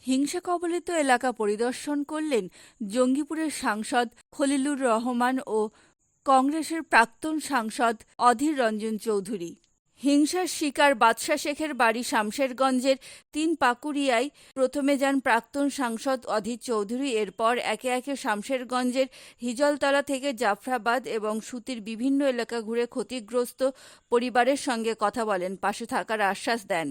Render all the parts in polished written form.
হিংসা কবলিত এলাকা পরিদর্শন করলেন জঙ্গিপুরের সাংসদ খলিলুর রহমান ও কংগ্রেসের প্রাক্তন সাংসদ অধীর রঞ্জন চৌধুরী। হিংসার শিকার বাদশা শেখের বাড়ি শামশেরগঞ্জের ৩ পাকুড়িয়ায় প্রথমে যান প্রাক্তন সাংসদ অধীর চৌধুরী। এরপর একে একে শামশেরগঞ্জের হিজলতলা থেকে জাফরাবাদ এবং সুতির বিভিন্ন এলাকা ঘুরে ক্ষতিগ্রস্ত পরিবারের সঙ্গে কথা বলেন, পাশে থাকার আশ্বাস দেন।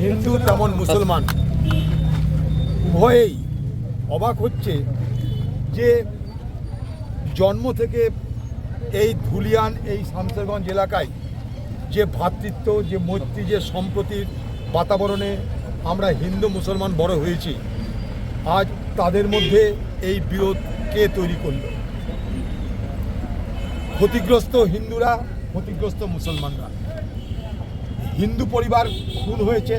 হিন্দু তেমন মুসলমান উভয়েই অবাক হচ্ছে যে জন্ম থেকে এই ধুলিয়ান এই শামশেরগঞ্জ এলাকায় যে ভ্রাতৃত্ব, যে মৈত্রী, যে সম্প্রীতির বাতাবরণে আমরা হিন্দু মুসলমান বড় হয়েছি, আজ তাদের মধ্যে এই বিরোধ কে তৈরি করল? ক্ষতিগ্রস্ত হিন্দুরা, ক্ষতিগ্রস্ত মুসলমানরা। হিন্দু পরিবার খুন হয়েছে,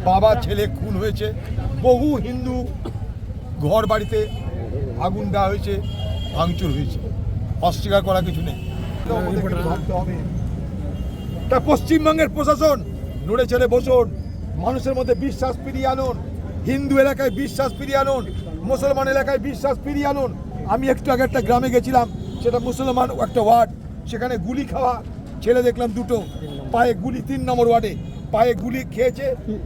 বাবা ছেলে খুন হয়েছে, বহু হিন্দু ঘর বাড়িতে আগুন দেওয়া হয়েছে, ভাঙচুর হয়েছে, অস্বীকার করা কিছু নেই। তা পশ্চিমবঙ্গের প্রশাসন নড়ে চড়ে বসুন, মানুষের মধ্যে বিশ্বাস ফিরিয়ে আনুন, হিন্দু এলাকায় বিশ্বাস ফিরিয়ে আনুন, মুসলমান এলাকায় বিশ্বাস ফিরিয়ে আনুন। আমি একটু আগে একটা গ্রামে গেছিলাম, সেটা মুসলমান একটা ওয়ার্ড, সেখানে গুলি খাওয়া ছেলে দেখলাম দুটো, পায়ে গুলি, 3 নম্বর ওয়ার্ডে পায়ে গুলি খেয়েছে,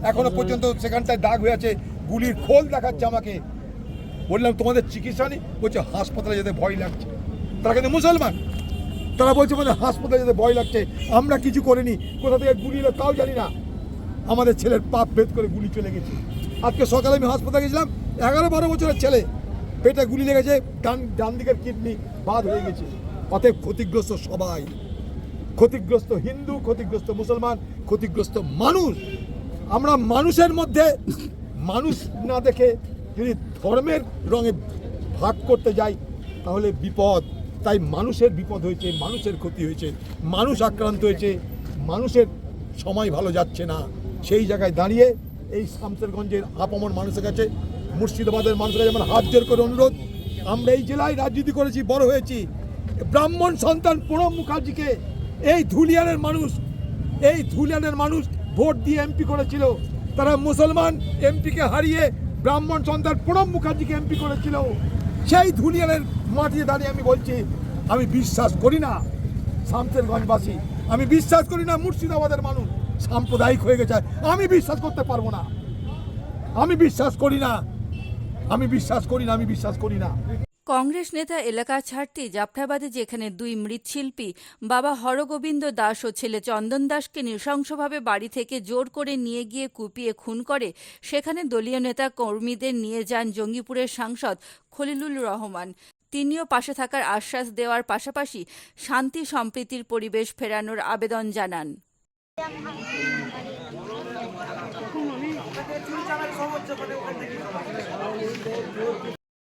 এখনো পর্যন্ত সেখানটায় দাগ হয়ে আছে, গুলির খোল দেখাচ্ছে আমাকে। বললাম তোমাদের চিকিৎসা নেই? বলছে হাসপাতালে যেতে ভয় লাগছে। তারা কিন্তু মুসলমান, তারা বলছে মানে হাসপাতালে যেতে ভয় লাগছে, আমরা কিছু করিনি, কোথা থেকে গুলি এলো তাও জানি না, আমাদের ছেলের পাপ ভেদ করে গুলি চলে গেছে। আজকে সকালে আমি হাসপাতালে গেছিলাম, 11-12 বছরের ছেলে, পেটে গুলি লেগেছে, ডান দিকের কিডনি বাদ হয়ে গেছে। অতএব ক্ষতিগ্রস্ত সবাই, ক্ষতিগ্রস্ত হিন্দু, ক্ষতিগ্রস্ত মুসলমান, ক্ষতিগ্রস্ত মানুষ। আমরা মানুষের মধ্যে মানুষ না দেখে যদি ধর্মের রঙে ভাগ করতে যাই তাহলে বিপদ। তাই মানুষের বিপদ হয়েছে, মানুষের ক্ষতি হয়েছে, মানুষ আক্রান্ত হয়েছে, মানুষের সময় ভালো যাচ্ছে না। সেই জায়গায় দাঁড়িয়ে এই শামশেরগঞ্জের আপামর মানুষের কাছে, মুর্শিদাবাদের মানুষের কাছে আমার হাত জোর করে অনুরোধ, আমরা এই জেলায় রাজনীতি করেছি, বড় হয়েছি, ব্রাহ্মণ সন্তান প্রণব মুখার্জিকে এই ধুলিয়ানের মানুষ ভোট দিয়ে এমপি করেছিল। তারা মুসলমান এমপিকে হারিয়ে ব্রাহ্মণ সন্তান প্রণব মুখার্জিকে এমপি করেছিল। সেই ধুলিয়ানের মাটিতে দাঁড়িয়ে আমি বলছি, আমি বিশ্বাস করি না শামশেরগঞ্জবাসী, আমি বিশ্বাস করি না মুর্শিদাবাদের মানুষ সাম্প্রদায়িক হয়ে গেছে, আমি বিশ্বাস করতে পারবো না, আমি বিশ্বাস করি না, আমি বিশ্বাস করি না, আমি বিশ্বাস করি না। কংগ্রেস নেতা এলাকা ছাড়তে জাফরাবাদে যেখানে 2 মৃৎশিল্পী বাবা হরগোবিন্দ দাস ও ছেলে চন্দন দাসকে নৃশংসভাবে বাড়ি থেকে জোর করে নিয়ে গিয়ে কুপিয়ে খুন করে, সেখানে দলীয় নেতা কর্মীদের নিয়ে যান জঙ্গিপুরের সাংসদ খলিলুর রহমান। তিনিও পাশে থাকার আশ্বাস দেওয়ার পাশাপাশি শান্তি সম্প্রীতির পরিবেশ ফেরানোর আবেদন জানান।